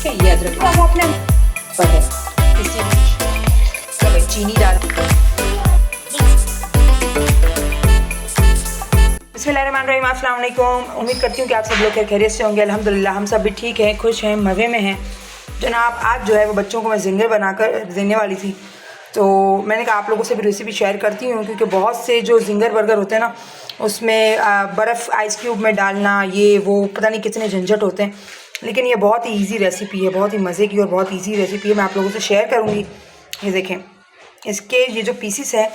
ठीक है। ये अदरक वो अपने पर है, इसी चीनी डाल। बिस्मिल्लाहिर्रहमानिर्रहीम, अस्सलाम वालेकुम। उम्मीद करती हूँ कि आप सब लोग खैरियत से होंगे। अल्हम्दुलिल्लाह हम सब भी ठीक हैं, खुश हैं, मज़े में हैं। जनाब आज जो है वो बच्चों को मैं जिंगर बनाकर देने वाली थी, तो मैंने कहा आप लोगों से भी रेसिपी शेयर करती हूँ, क्योंकि बहुत से जो जिंगर बर्गर होते हैं ना, उसमें बर्फ़ आइस क्यूब में डालना, ये वो पता नहीं कितने झंझट होते हैं। लेकिन ये बहुत ही ईजी रेसिपी है, बहुत ही मज़े की और बहुत ईजी रेसिपी है। मैं आप लोगों से शेयर करूँगी। ये देखें, इसके ये जो पीसीस है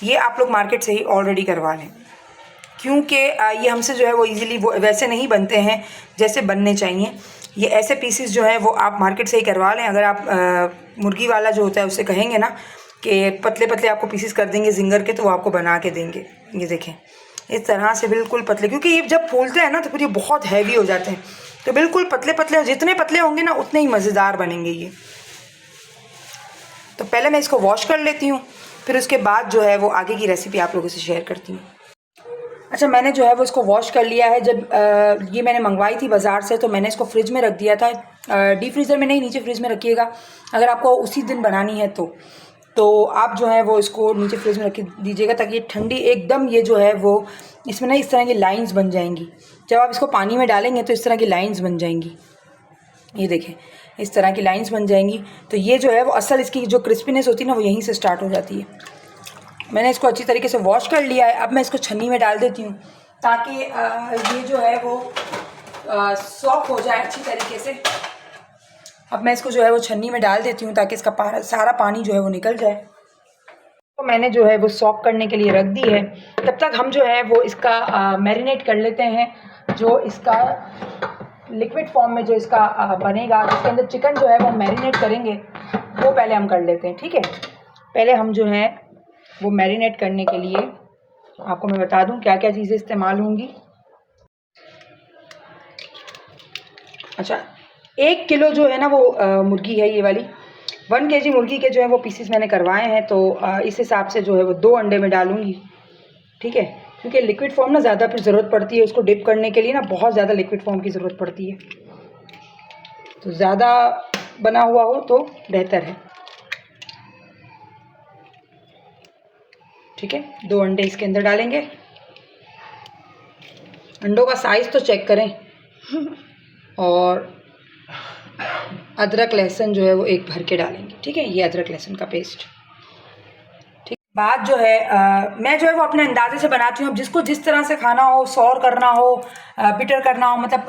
ये आप लोग मार्केट से ही ऑलरेडी करवा लें, क्योंकि ये हमसे जो है वो इजीली वो वैसे नहीं बनते हैं जैसे बनने चाहिए। ये ऐसे पीसेस जो है वो आप मार्केट से ही करवा लें। अगर आप मुर्गी वाला जो होता है उससे कहेंगे ना कि पतले पतले आपको पीसेस कर देंगे जिंगर के, तो वो आपको बना के देंगे। ये देखें इस तरह से बिल्कुल पतले, क्योंकि ये जब फूलते हैं ना तो फिर ये बहुत हैवी हो जाते हैं। तो बिल्कुल पतले पतले, जितने पतले होंगे ना उतने ही मज़ेदार बनेंगे ये। तो पहले मैं इसको वॉश कर लेती हूँ, फिर उसके बाद जो है वो आगे की रेसिपी आप लोगों से शेयर करती हूँ। अच्छा, मैंने जो है वो इसको वॉश कर लिया है। जब ये मैंने मंगवाई थी बाज़ार से, तो मैंने इसको फ्रिज में रख दिया था। डीप फ्रीज़र में नहीं, नीचे फ्रिज में रखिएगा अगर आपको उसी दिन बनानी है तो आप जो है वो इसको नीचे फ्रिज में रख दीजिएगा, ताकि ये ठंडी एकदम, ये जो है वो इसमें ना इस तरह की लाइंस बन जाएंगी। जब आप इसको पानी में डालेंगे तो इस तरह की लाइंस बन जाएंगी। ये देखें इस तरह की लाइंस बन जाएंगी। तो ये जो है वो असल इसकी जो क्रिस्पीनेस होती है ना, वो यहीं से स्टार्ट हो जाती है। मैंने इसको अच्छी तरीके से वॉश कर लिया है। अब मैं इसको छन्नी में डाल देती हूँ, ताकि ये जो है वो सॉफ्ट हो जाए अच्छी तरीके से। अब मैं इसको जो है वो छन्नी में डाल देती हूँ, ताकि इसका सारा पानी जो है वो निकल जाए। तो मैंने जो है वो सॉफ्ट करने के लिए रख दी है। तब तक हम जो है वो इसका मैरिनेट कर लेते हैं। जो इसका लिक्विड फॉर्म में जो इसका बनेगा, जिसके अंदर चिकन जो है वो मैरिनेट करेंगे, वो पहले हम कर लेते हैं। ठीक है, पहले हम जो है वो मैरिनेट करने के लिए आपको मैं बता दूं क्या क्या चीज़ें इस्तेमाल होंगी। अच्छा, 1 किलो जो है ना वो मुर्गी है ये वाली। 1 kg मुर्गी के जो है वो पीसेस मैंने करवाए हैं, तो इस हिसाब से जो है वो 2 अंडे में डालूंगी। ठीक है, क्योंकि लिक्विड फॉर्म ना ज़्यादा फिर ज़रूरत पड़ती है उसको डिप करने के लिए ना, बहुत ज़्यादा लिक्विड फॉर्म की ज़रूरत पड़ती है। तो ज़्यादा बना हुआ हो तो बेहतर है। ठीक है, 2 अंडे इसके अंदर डालेंगे। अंडों का साइज़ तो चेक करें। और अदरक लहसुन जो है वो 1 भर के डालेंगे। ठीक है, ये अदरक लहसुन का पेस्ट। ठीक, बात जो है मैं जो है वो अपने अंदाजे से बनाती हूँ। अब जिसको जिस तरह से खाना हो, सौर करना हो, बिटर करना हो, मतलब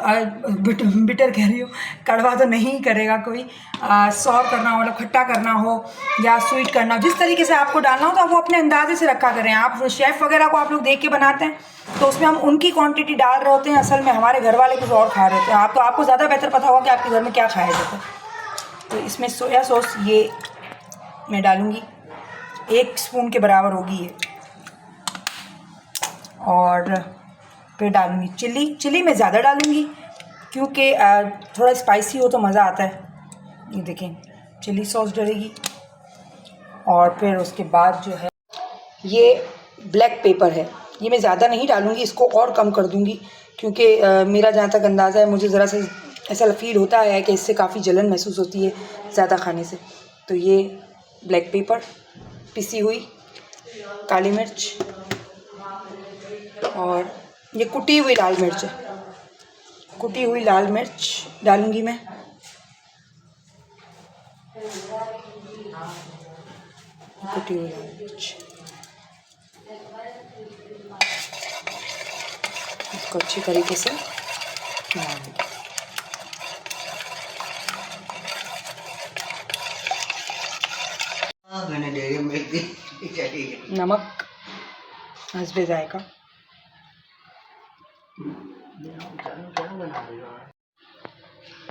बिटर कह रही हूँ, कड़वा तो नहीं करेगा कोई, सौर करना हो मतलब खट्टा करना हो या स्वीट करना हो, जिस तरीके से आपको डालना हो तो आप वो अपने अंदाजे से रखा करें। आप शेफ़ वगैरह को आप लोग देख के बनाते हैं, तो उसमें हम उनकी क्वांटिटी डाल रहे होते हैं, असल में हमारे घर वाले कुछ और खा रहे होते हैं। तो आपको ज़्यादा बेहतर पता होगा कि आपके घर में क्या खाया जाता है। तो इसमें सोया सॉस ये मैं डालूँगी, 1 स्पून के बराबर होगी ये। और फिर डालूँगी चिली मैं ज़्यादा डालूँगी, क्योंकि थोड़ा स्पाइसी हो तो मज़ा आता है। ये देखें, चिली सॉस डलेगी। और फिर उसके बाद जो है ये ब्लैक पेपर है, ये मैं ज़्यादा नहीं डालूँगी, इसको और कम कर दूँगी, क्योंकि मेरा जहाँ तक अंदाज़ा है, मुझे ज़रा सा ऐसा फील होता है कि इससे काफ़ी जलन महसूस होती है ज़्यादा खाने से। तो ये ब्लैक पेपर, पिसी हुई काली मिर्च, और ये कुटी हुई लाल मिर्च है। कुटी हुई लाल मिर्च डालूँगी मैं। कुटी हुई लाल मिर्च, इसको अच्छी तरीके से मिलाऊंगी। मैंने डेरी मिल्क दी, नमक हस्बे जायका।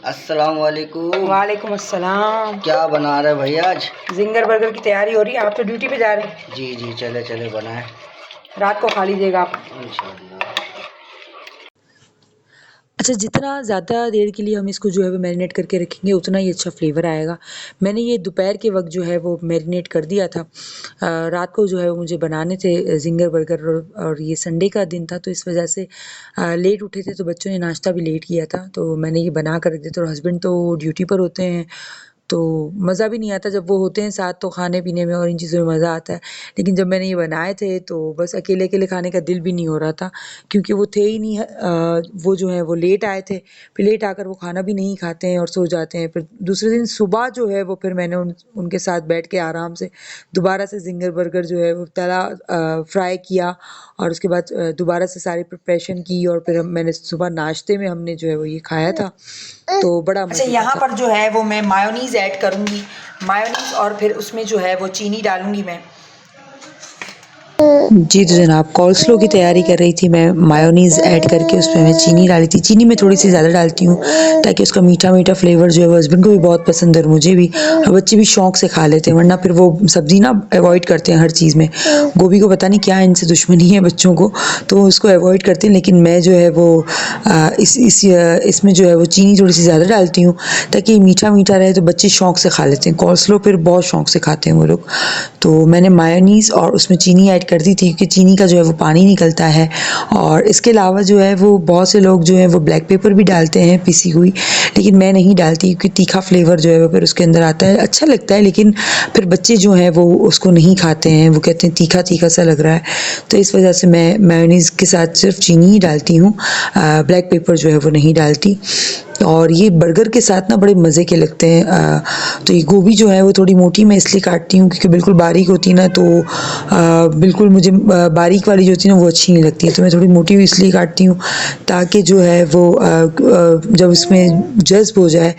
अस्सलाम वालेकुम। वालेकुम अस्सलाम। क्या बना रहे भैया आज? जिंगर बर्गर की तैयारी हो रही है। आप तो ड्यूटी पे जा रहे हैं। जी जी, चले चले बनाए, रात को खा लीजिएगा आप। इंशाल्लाह। अच्छा, जितना ज़्यादा देर के लिए हम इसको जो है वो मैरिनेट करके रखेंगे उतना ही अच्छा फ्लेवर आएगा। मैंने ये दोपहर के वक़्त जो है वो मैरिनेट कर दिया था। रात को जो है वो मुझे बनाने थे ज़िंगर बर्गर और ये संडे का दिन था तो इस वजह से लेट उठे थे तो बच्चों ने नाश्ता भी लेट किया था। तो मैंने ये बना कर रख दिया था और हस्बैंड तो ड्यूटी पर होते हैं तो मज़ा भी नहीं आता जब वो होते हैं साथ तो खाने-पीने में और इन चीज़ों में मज़ा आता है। लेकिन जब मैंने ये बनाए थे तो बस अकेले-अकेले खाने का दिल भी नहीं हो रहा था क्योंकि वो थे ही नहीं वो जो है वो लेट आए थे। फिर लेट आकर वो खाना भी नहीं खाते हैं और सो जाते हैं। फिर दूसरे दिन सुबह जो है वो फिर मैंने उनके साथ बैठ के आराम से दोबारा से ज़िंगर बर्गर जो है वो तला फ्राई किया और उसके बाद दोबारा से सारी प्रिपरेशन की और फिर मैंने सुबह नाश्ते में हमने जो है वो ये खाया था। तो बड़ा अच्छा, यहाँ पर जो है वो मैं मायोनीज़ ऐड करूँगी। मायोनीज़ और फिर उसमें जो है वो चीनी डालूँगी मैं। जी तो जनाब, कॉल्स्लो की तैयारी कर रही थी मैं मायोनीज़ ऐड करके उसमें मैं चीनी डाली थी। चीनी मैं थोड़ी-सी ज़्यादा डालती हूँ ताकि उसका मीठा-मीठा फ्लेवर जो है वो हस्बैंड को भी बहुत पसंद है और मुझे भी और बच्चे भी शौक से खा लेते हैं वरना फिर वो सब्ज़ी ना अवॉइड करते हैं हर चीज़ में। गोभी को पता नहीं क्या इनसे दुश्मनी है बच्चों को तो उसको अवॉइड करते हैं लेकिन मैं जो है वो इसमें जो है वो चीनी थोड़ी-सी ज़्यादा डालती हूँ ताकि मीठा-मीठा रहे तो बच्चे शौक से खा लेते हैं। कॉल्स्लो फिर बहुत शौक से खाते हैं वो लोग। तो मैंने मायोनीज़ और उसमें चीनी ऐड कर दी थी क्योंकि चीनी का जो है वो पानी निकलता है और इसके अलावा जो है वो बहुत से लोग जो है वो ब्लैक पेपर भी डालते हैं पिसी हुई लेकिन मैं नहीं डालती क्योंकि तीखा फ्लेवर जो है वो फिर उसके अंदर आता है अच्छा लगता है लेकिन फिर बच्चे जो हैं वो उसको नहीं खाते हैं वो कहते हैं तीखा तीखा सा लग रहा है तो इस वजह से मैं मेयोनीज़ के साथ सिर्फ चीनी ही डालती हूँ ब्लैक पेपर जो है वो नहीं डालती और ये बर्गर के साथ ना बड़े मज़े के लगते हैं तो ये गोभी जो है वो थोड़ी मोटी मैं इसलिए काटती हूँ क्योंकि बिल्कुल बारीक होती है ना तो बिल्कुल मुझे बारीक वाली जो होती है ना वो अच्छी नहीं लगती है तो मैं थोड़ी मोटी हुई इसलिए काटती हूँ ताकि जो है वो जब इसमें जज़्ब हो जाए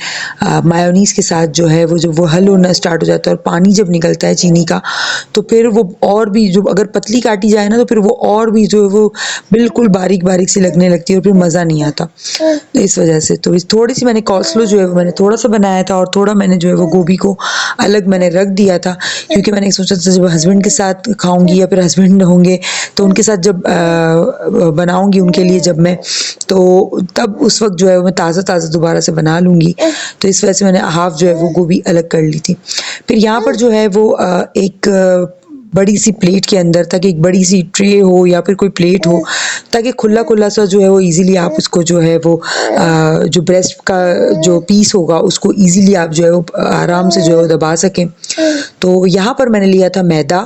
मायोनीज़ के साथ जो है वो जब वो हल होना स्टार्ट हो जाता है और पानी जब निकलता है चीनी का तो फिर वो और भी जो अगर पतली काटी जाए ना तो फिर वो और भी जो है वो बिल्कुल बारीक-बारीक सी लगने लगती है और फिर मज़ा नहीं आता। तो इस वजह से तो थोड़ी-सी मैंने कॉस्लो जो है वो मैंने थोड़ा-सा बनाया था और थोड़ा मैंने जो है वो गोभी को अलग मैंने रख दिया था क्योंकि मैंने सोचा था जब हस्बैंड के साथ खाऊँगी या फिर हस्बैंड होंगे तो उनके साथ जब बनाऊँगी उनके लिए जब मैं तो तब उस वक़्त जो है वो मैं ताज़ा-ताज़ा दोबारा से बना लूँगी। तो इस वजह से मैंने हाफ़ जो है वो गोभी अलग कर ली थी। फिर यहाँ पर जो है वो एक बड़ी सी प्लेट के अंदर ताकि एक बड़ी सी ट्रे हो या फिर कोई प्लेट हो ताकि खुला-खुला सा जो है वो ईज़िली आप उसको जो है वो जो ब्रेस्ट का जो पीस होगा उसको ईज़िली आप जो है वो आराम से जो है वो दबा सकें। तो यहाँ पर मैंने लिया था मैदा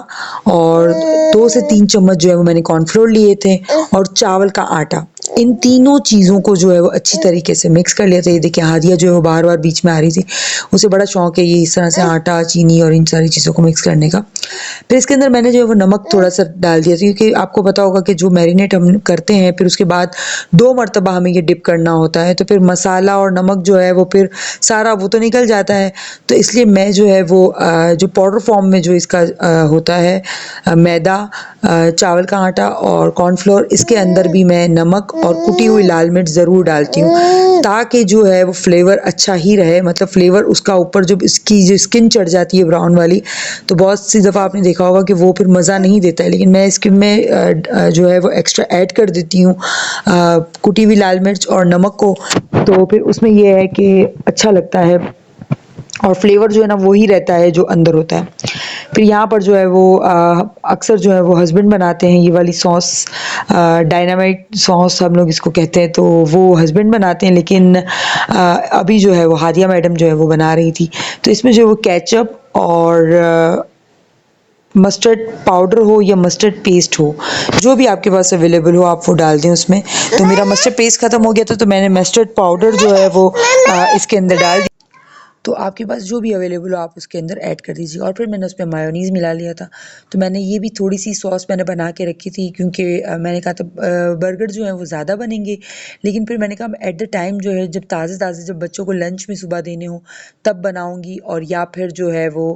और 2 से 3 चम्मच जो है वो मैंने कॉर्नफ्लोर लिए थे और चावल का आटा। इन तीनों चीज़ों को जो है वो अच्छी तरीके से मिक्स कर लिया था। ये देखिए हादिया जो है वो बार-बार बीच में आ रही थी। उसे बड़ा शौक है ये इस तरह से आटा, चीनी और इन सारी चीज़ों को मिक्स करने का। फिर इसके अंदर मैंने जो है वो नमक थोड़ा-सा डाल दिया था क्योंकि आपको पता होगा कि जो मैरिनेट हम करते हैं फिर उसके बाद 2 मर्तबा हमें ये डिप करना होता है तो फिर मसाला और नमक जो है वो फिर सारा वो तो निकल जाता है। तो इसलिए मैं जो है वो जो पाउडर फॉर्म में जो इसका होता है मैदा चावल का आटा और कॉर्नफ्लोर इसके अंदर भी मैं नमक और कुटी हुई लाल मिर्च ज़रूर डालती हूँ ताकि जो है वो फ्लेवर अच्छा ही रहे मतलब फ्लेवर उसका ऊपर जब इसकी जो स्किन चढ़ जाती है ब्राउन वाली तो बहुत सी दफ़ा आपने देखा होगा कि वो फिर मज़ा नहीं देता है लेकिन मैं इसके में जो है वो एक्स्ट्रा ऐड कर देती हूँ कुटी हुई लाल मिर्च और नमक को तो फिर उसमें ये है कि अच्छा लगता है और फ्लेवर जो है ना वही रहता है जो अंदर होता है। फिर यहाँ पर जो है वो अक्सर जो है वो हस्बैंड बनाते हैं ये वाली सॉस डायनामाइट सॉस हम लोग इसको कहते हैं तो वो हस्बैंड बनाते हैं लेकिन अभी जो है वो हादिया मैडम जो है वो बना रही थी। तो इसमें जो है वो केचप और मस्टर्ड पाउडर हो या मस्टर्ड पेस्ट हो जो भी आपके पास अवेलेबल हो आप वो डाल दें उसमें। तो मेरा मस्टर्ड पेस्ट ख़त्म हो गया था तो मैंने मस्टर्ड पाउडर जो है वो इसके अंदर डाल दिया। तो आपके पास जो भी अवेलेबल हो आप उसके अंदर ऐड कर दीजिए और फिर मैंने उसमें मायोनीज़ मिला लिया था। तो मैंने ये भी थोड़ी-सी सॉस मैंने बना के रखी थी क्योंकि मैंने कहा था बर्गर जो हैं वो ज़्यादा बनेंगे लेकिन फिर मैंने कहा एट द टाइम जो है जब ताज़े-ताज़े जब बच्चों को लंच में सुबह देने हों तब बनाऊँगी और या फिर जो है वो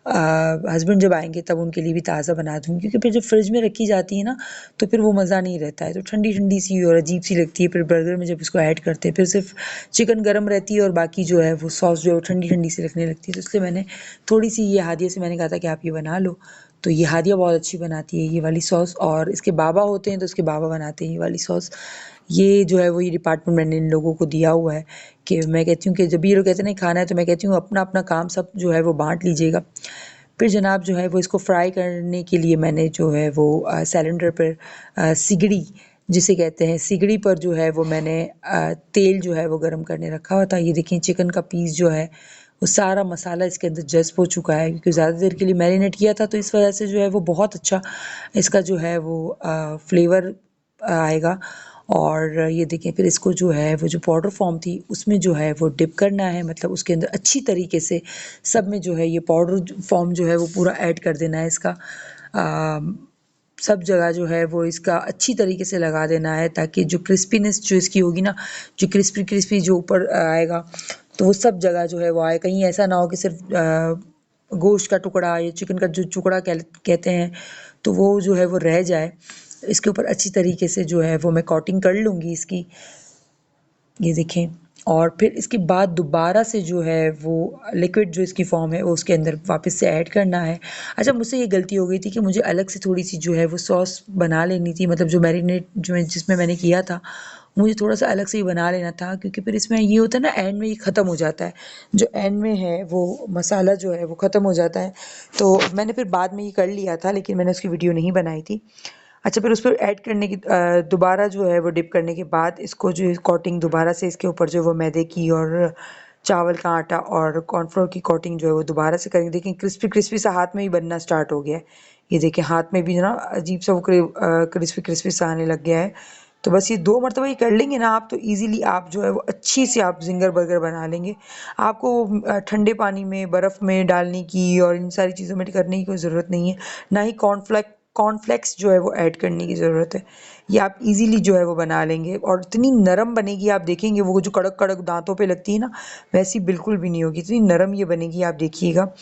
हस्बैंड जब आएँगे तब उनके लिए भी ताज़ा बना दूँगी क्योंकि फिर जब फ्रिज में रखी जाती है ना तो फिर वो मज़ा नहीं रहता है। तो ठंडी-ठंडी सी और अजीब-सी लगती है फिर बर्गर में जब इसको ऐड करते हैं फिर सिर्फ चिकन गरम रहती है और बाकी जो है वो सॉस जो है ठंडी-ठंडी सी लगने लगती है। तो इसलिए मैंने थोड़ी-सी ये हादिया से मैंने कहा था कि आप ये बना लो। तो ये हादिया बहुत अच्छी बनाती है ये वाली सॉस और इसके बाबा होते हैं तो इसके बाबा बनाते हैं ये वाली सॉस। ये जो है वो ये डिपार्टमेंट मैंने इन लोगों को दिया हुआ है कि मैं कहती हूँ कि जब ये लोग कहते हैं नहीं खाना है तो मैं कहती हूँ अपना अपना काम सब जो है वो बांट लीजिएगा। फिर जनाब जो है वो इसको फ्राई करने के लिए मैंने जो है वो सिलेंडर पर सिगड़ी जिसे कहते हैं सिगड़ी पर जो है वो मैंने तेल जो है वो गर्म करने रखा हुआ था। ये देखिए चिकन का पीस जो है वो सारा मसाला इसके अंदर जज़्ब हो चुका है क्योंकि ज़्यादा देर के लिए मैरिनेट किया था तो इस वजह से जो है वो बहुत अच्छा इसका जो है वो फ्लेवर आएगा। और ये देखिए फिर इसको जो है वो जो पाउडर फॉर्म थी उसमें जो है वो डिप करना है, मतलब उसके अंदर अच्छी तरीके से सब में जो है ये पाउडर फॉर्म जो है वो पूरा ऐड कर देना है इसका। सब जगह जो है वो इसका अच्छी तरीके से लगा देना है ताकि जो क्रिस्पीनेस जो इसकी होगी ना, जो क्रिस्पी क्रिस्पी जो ऊपर आएगा तो वो सब जगह जो है वो आए। कहीं ऐसा ना हो कि सिर्फ गोश्त का टुकड़ा या चिकन का जो टुकड़ा कहते हैं तो वो जो है वो रह जाए। इसके ऊपर अच्छी तरीके से जो है वो मैं कोटिंग कर लूँगी इसकी, ये देखें। और फिर इसके बाद दोबारा से जो है वो लिक्विड जो इसकी फॉर्म है वो उसके अंदर वापस से ऐड करना है। अच्छा मुझसे ये गलती हो गई थी कि मुझे अलग से थोड़ी सी जो है वो सॉस बना लेनी थी, मतलब जो मैरिनेट जो जिसमें मैंने किया था मुझे थोड़ा सा अलग से ही बना लेना था क्योंकि फिर इसमें ये होता है ना एंड में ये ख़त्म हो जाता है, जो एंड में है वो मसाला जो है वो ख़त्म हो जाता है। तो मैंने फिर बाद में ये कर लिया था लेकिन मैंने उसकी वीडियो नहीं बनाई थी। अच्छा फिर उस पर ऐड करने की दोबारा जो है वो डिप करने के बाद इसको जो कोटिंग दोबारा से इसके ऊपर जो वो मैदे की और चावल का आटा और कॉर्नफ्लोर की कोटिंग जो है वो दोबारा से करेंगे। देखिए क्रिस्पी क्रिस्पी सा हाथ में ही बनना स्टार्ट हो गया है। ये देखिए हाथ में भी ना अजीब सा वो क्रिस्पी क्रिस्पी सा आने लग गया है। तो बस ये 2 मरतबा ये कर लेंगे ना आप तो ईज़िली आप जो है वो अच्छी सी आप ज़िंगर बर्गर बना लेंगे। आपको ठंडे पानी में बर्फ़ में डालने की और इन सारी चीज़ों में करने की कोई ज़रूरत नहीं है, ना ही कॉर्नफ्लेक्स जो है वो ऐड करने की ज़रूरत है। ये आप इजीली जो है वो बना लेंगे और इतनी नरम बनेगी आप देखेंगे, वो जो कड़क कड़क दांतों पे लगती है ना वैसी बिल्कुल भी नहीं होगी, इतनी नरम ये बनेगी आप देखिएगा।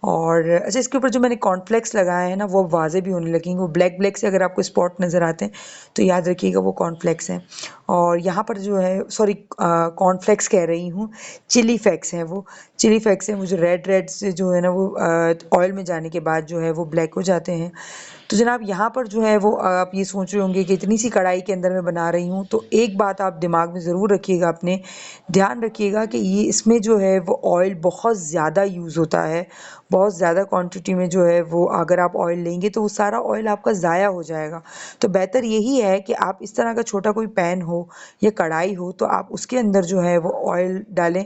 और अच्छा इसके ऊपर जो मैंने कॉर्नफ्लेक्स लगाए हैं ना वो वाज़े भी होने लगेंगे, वो ब्लैक ब्लैक से अगर आपको स्पॉट नज़र आते हैं तो याद रखिएगा वो कॉर्नफ्लेक्स हैं। और यहाँ पर जो है सॉरी कॉर्नफ्लेक्स कह रही हूँ, चिली फ्लेक्स हैं, वो चिली फ्लेक्स हैं, वो जो रेड से जो है ना वो ऑयल में जाने के बाद जो है वो ब्लैक हो जाते हैं। तो जनाब यहाँ पर जो है वो आप ये सोच रहे होंगे कि इतनी सी कढ़ाई के अंदर मैं बना रही हूँ, तो एक बात आप दिमाग में ज़रूर रखिएगा, अपने ध्यान रखिएगा कि ये इसमें जो है वो ऑयल बहुत ज़्यादा यूज़ होता है, बहुत ज़्यादा क्वांटिटी में जो है वो अगर आप ऑयल लेंगे तो वो सारा ऑयल आपका ज़ाया हो जाएगा। तो बेहतर यही है कि आप इस तरह का छोटा कोई पैन हो या कढ़ाई हो तो आप उसके अंदर जो है वो ऑयल डालें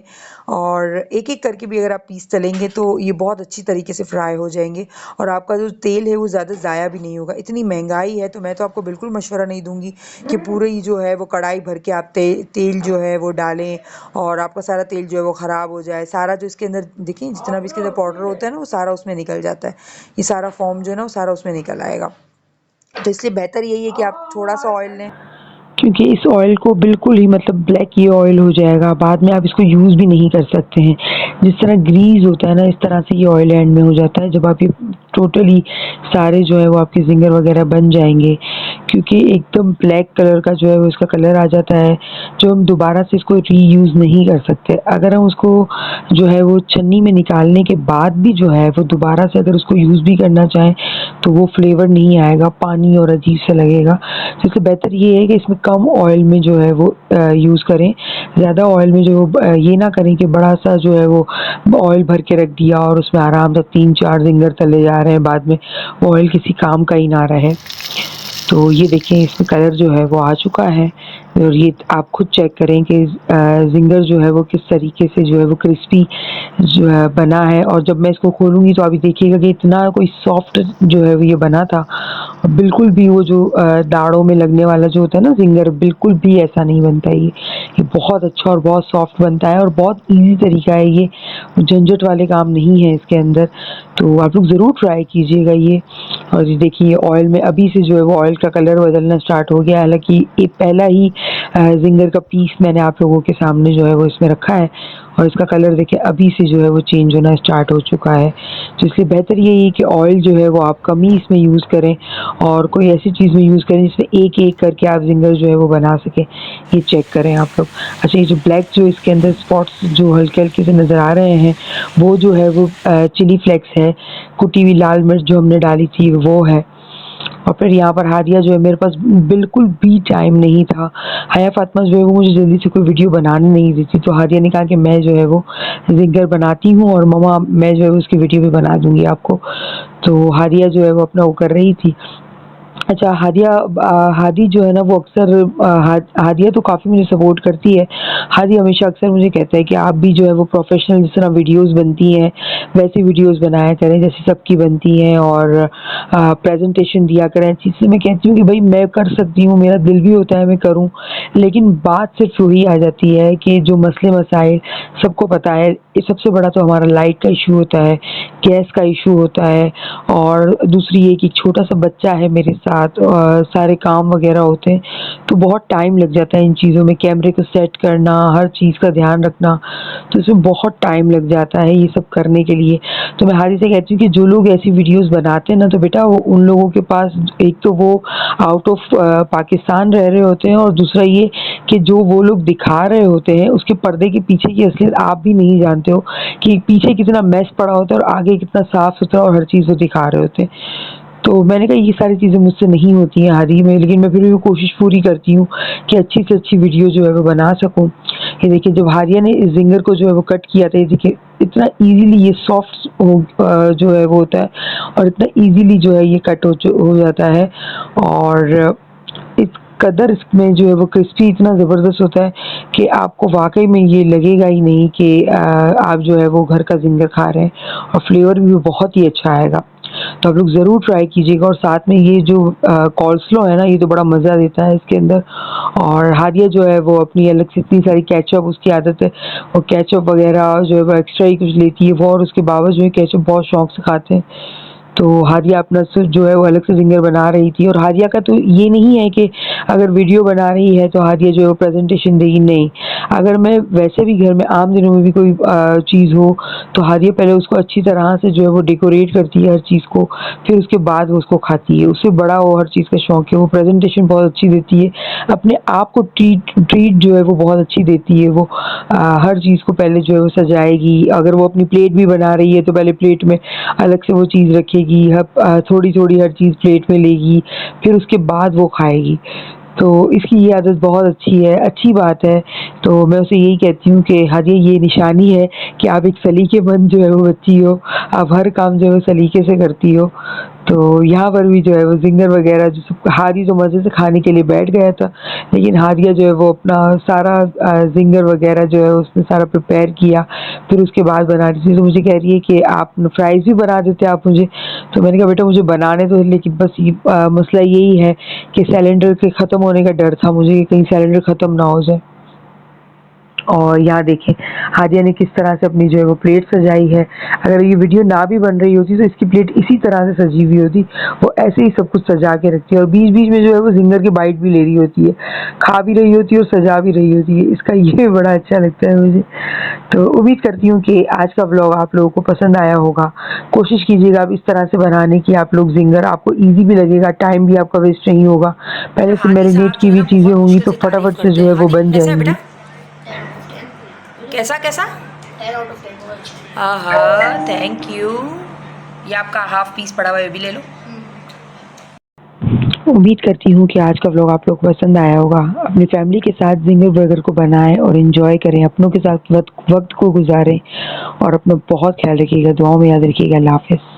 और एक एक करके भी अगर आप पीस तलेंगे तो ये बहुत अच्छी तरीके से फ्राई हो जाएंगे और आपका जो तेल है वो ज़्यादा ज़ाया भी नहीं होगा। इतनी महंगाई है तो मैं तो आपको बिल्कुल मशवरा नहीं दूंगी कि पूरे ही जो है वो कढ़ाई भर के आप तेल जो है वो डालें और आपका सारा तेल जो है वो ख़राब हो जाए। सारा जो इसके अंदर देखिए जितना भी इसके अंदर पाउडर होता है ना वो सारा उसमें निकल जाता है, ये सारा फॉर्म जो है ना वो सारा उसमें निकल आएगा। तो इसलिए बेहतर यही है कि आप थोड़ा सा ऑयल लें, क्योंकि इस ऑयल को बिल्कुल ही मतलब ब्लैक ये ऑयल हो जाएगा, बाद में आप इसको यूज़ भी नहीं कर सकते हैं। जिस तरह ग्रीस होता है ना इस तरह से ये ऑयल एंड में हो जाता है जब आप ये टोटली सारे जो है वो आपके ज़िंगर वगैरह बन जाएंगे, क्योंकि एकदम ब्लैक कलर का जो है वो इसका कलर आ जाता है जो हम दोबारा से इसको रीयूज़ नहीं कर सकते। अगर हम उसको जो है वो छन्नी में निकालने के बाद भी जो है वो दोबारा से अगर उसको यूज़ भी करना चाहें तो वो फ्लेवर नहीं आएगा, पानी और अजीब सा लगेगा। तो इससे बेहतर ये है कि इसमें कम ऑयल में जो है वो यूज़ करें। ज़्यादा ऑयल में जो ये ना करें कि बड़ा सा जो है वो ऑयल भर के रख दिया और उसमें आराम से 3-4 ज़िंगर तले जा रहे हैं, बाद में वो ऑयल किसी काम का ही ना रहे। तो ये देखें इसमें कलर जो है वो आ चुका है और ये आप खुद चेक करें कि ज़िंगर जो है वो किस तरीके से जो है वो क्रिस्पी जो है बना है। और जब मैं इसको खोलूँगी तो अभी देखिएगा कि इतना कोई सॉफ्ट जो है वो ये बना था, और बिल्कुल भी वो जो दाढ़ों में लगने वाला जो होता है ना ज़िंगर, बिल्कुल भी ऐसा नहीं बनता है। ये बहुत अच्छा और बहुत सॉफ्ट बनता है और बहुत ईज़ी तरीका है, ये झंझट वाले काम नहीं है इसके अंदर। तो आप लोग ज़रूर ट्राई कीजिएगा ये। और ये देखिए ऑयल में अभी से जो है वो ऑयल का कलर बदलना स्टार्ट हो गया। हालांकि ये पहला ही ज़िंगर का पीस मैंने आप लोगों के सामने जो है वो इसमें रखा है और इसका कलर देखिए अभी से जो है वो चेंज होना स्टार्ट हो चुका है। तो इसलिए बेहतर यही है कि ऑयल जो है वो आप कम ही इसमें यूज़ करें और कोई ऐसी चीज़ में यूज़ करें जिसमें एक एक करके आप ज़िंगर जो है वो बना सकें। ये चेक करें आप लोग। अच्छा ये जो ब्लैक जो इसके अंदर स्पॉट्स जो हल्के हल्के से नज़र आ रहे हैं वो जो है वो चिली फ्लेक्स है, कुटी हुई लाल मिर्च जो हमने डाली थी वो है। और फिर यहाँ पर हादिया जो है, मेरे पास बिल्कुल भी टाइम नहीं था। हया फातिमा जो है वो मुझे जल्दी से कोई वीडियो बनाने नहीं देती, तो हादिया ने कहा कि मैं जो है वो जिंगर बनाती हूँ और मम्मा मैं जो है उसकी वीडियो भी बना दूंगी आपको। तो हादिया जो है वो अपना वो कर रही थी। अच्छा, हादी जो है ना वो अक्सर हादिया तो काफ़ी मुझे सपोर्ट करती है। हादी हमेशा अक्सर मुझे कहता है कि आप भी जो है वो प्रोफेशनल जिस तरह वीडियोस बनती हैं वैसी वीडियोस बनाया करें जैसे सबकी बनती हैं, और प्रेजेंटेशन दिया करें। चीज़ मैं कहती हूँ कि भाई मैं कर सकती हूँ, मेरा दिल भी होता है मैं करूँ, लेकिन बात सिर्फ वही आ जाती है कि जो मसले मसाइल सबको पता है, ये सबसे बड़ा तो हमारा लाइट का इशू होता है, गैस का इशू होता है, और दूसरी ये कि एक छोटा सा बच्चा है मेरे साथ, सारे काम वगैरह होते हैं, तो बहुत टाइम लग जाता है इन चीज़ों में, कैमरे को सेट करना, हर चीज़ का ध्यान रखना, तो इसमें बहुत टाइम लग जाता है ये सब करने के लिए। तो मैं हादी से कहती हूँ कि जो लोग ऐसी वीडियोस बनाते हैं ना, तो बेटा वो उन लोगों के पास एक तो वो आउट ऑफ पाकिस्तान रह रहे होते हैं, और दूसरा ये कि जो वो लोग दिखा रहे होते हैं उसके पर्दे के पीछे की असलियत आप भी नहीं जानते हो कि पीछे कितना मेस पड़ा होता है और आगे कितना साफ सुथरा और हर चीज़ वो दिखा रहे होते हैं। तो मैंने कहा ये सारी चीज़ें मुझसे नहीं होती हैं हादी में, लेकिन मैं फिर भी कोशिश पूरी करती हूँ कि अच्छी से अच्छी वीडियो जो है वो बना सकूँ। ये देखिए जब हादिया ने इस जिंगर को जो है वो कट किया था, ये देखिए इतना इजीली ये सॉफ्ट जो है वो होता है, और इतना इजीली जो है ये कट हो जाता है, और इस कदर इसमें जो है वो क्रिस्पी इतना ज़बरदस्त होता है कि आपको वाकई में ये लगेगा ही नहीं कि आप जो है वो घर का जिंगर खा रहे हैं, और फ्लेवर भी बहुत ही अच्छा आएगा। तो आप लोग ज़रूर ट्राई कीजिएगा, और साथ में ये जो कॉल्स्लो है ना, ये तो बड़ा मज़ा देता है इसके अंदर। और हादिया जो है वो अपनी अलग से इतनी सारी केचप, उसकी आदत है, वो केचप वगैरह जो है वो एक्स्ट्रा ही कुछ लेती है वो, और उसके बाबा जो है केचप बहुत शौक से खाते हैं। तो हादिया अपना सिर्फ जो है वो अलग से जिंगर बना रही थी, और हादिया का तो ये नहीं है कि अगर वीडियो बना रही है तो हादिया जो है वो प्रेजेंटेशन देगी, नहीं। अगर मैं वैसे भी घर में आम दिनों में भी कोई चीज़ हो तो हादिया पहले उसको अच्छी तरह से जो है वो डेकोरेट करती है हर चीज़ को, फिर उसके बाद वो उसको खाती है। उससे बड़ा वो हर चीज़ का शौक है, वो प्रेजेंटेशन बहुत अच्छी देती है, अपने आप को ट्रीट जो है वो बहुत अच्छी देती है। वो हर चीज़ को पहले जो है वो सजाएगी, अगर वो अपनी प्लेट भी बना रही है तो पहले प्लेट में अलग से वो चीज़ रखेगी, थोड़ी-थोड़ी हर चीज़ प्लेट में लेगी, फिर उसके बाद वो खाएगी। तो इसकी ये आदत बहुत अच्छी है, अच्छी बात है। तो मैं उसे यही कहती हूँ कि हादिया ये निशानी है कि आप एक सलीकेमंद जो है वो बच्ची हो, आप हर काम जो है वो सलीके से करती हो। तो यहाँ पर भी जो है वो ज़िंगर वगैरह जो सब, हादी तो मज़े से खाने के लिए बैठ गया था, लेकिन हादिया जो है वो अपना सारा ज़िंगर वगैरह जो है उसने सारा प्रिपेयर किया, फिर उसके बाद बना रही थी। तो मुझे कह रही है कि आप फ्राइज़ भी बना देते आप मुझे। तो मैंने कहा बेटा मुझे बनाने दो, लेकिन बस ये मसला यही है कि सिलेंडर के ख़त्म होने का डर था मुझे, कि कहीं सिलेंडर ख़त्म ना हो जाए। और यहाँ देखें हादिया ने किस तरह से अपनी जो है वो प्लेट सजाई है। अगर ये वीडियो ना भी बन रही होती तो इसकी प्लेट इसी तरह से सजी हुई होती, वो ऐसे ही सब कुछ सजा के रखती है, और बीच बीच में जो है वो जिंगर की बाइट भी ले रही होती है, खा भी रही होती है और सजा भी रही होती है। इसका ये बड़ा अच्छा लगता है मुझे। तो उम्मीद करती हूँ कि आज का व्लॉग आप लोगों को पसंद आया होगा। कोशिश कीजिएगा आप इस तरह से बनाने की, आप लोग जिंगर, आपको ईजी भी लगेगा, टाइम भी आपका वेस्ट नहीं होगा। पहले से हादी मैरिनेट साहब की जो है हुई ना चीज़ें बहुत होंगी मुश्किल तो से तारीफ फटाफट से करते जो हैं। है वो हादी बन कैसा है जाएंगी। बेटा? कैसा कैसा? 10 out of 10 बहुत अच्छा। हाँ, थैंक यू। ये आपका हाफ पीस पड़ा हुआ है, ये भी ले लो। उम्मीद करती हूँ कि आज का व्लॉग आप लोग को पसंद आया होगा। अपनी फैमिली के साथ जिंगर बर्गर को बनाएं और एंजॉय करें, अपनों के साथ वक्त को गुजारें, और अपना बहुत ख्याल रखिएगा, दुआओं में याद रखिएगा। अल्लाह हाफ़िज़।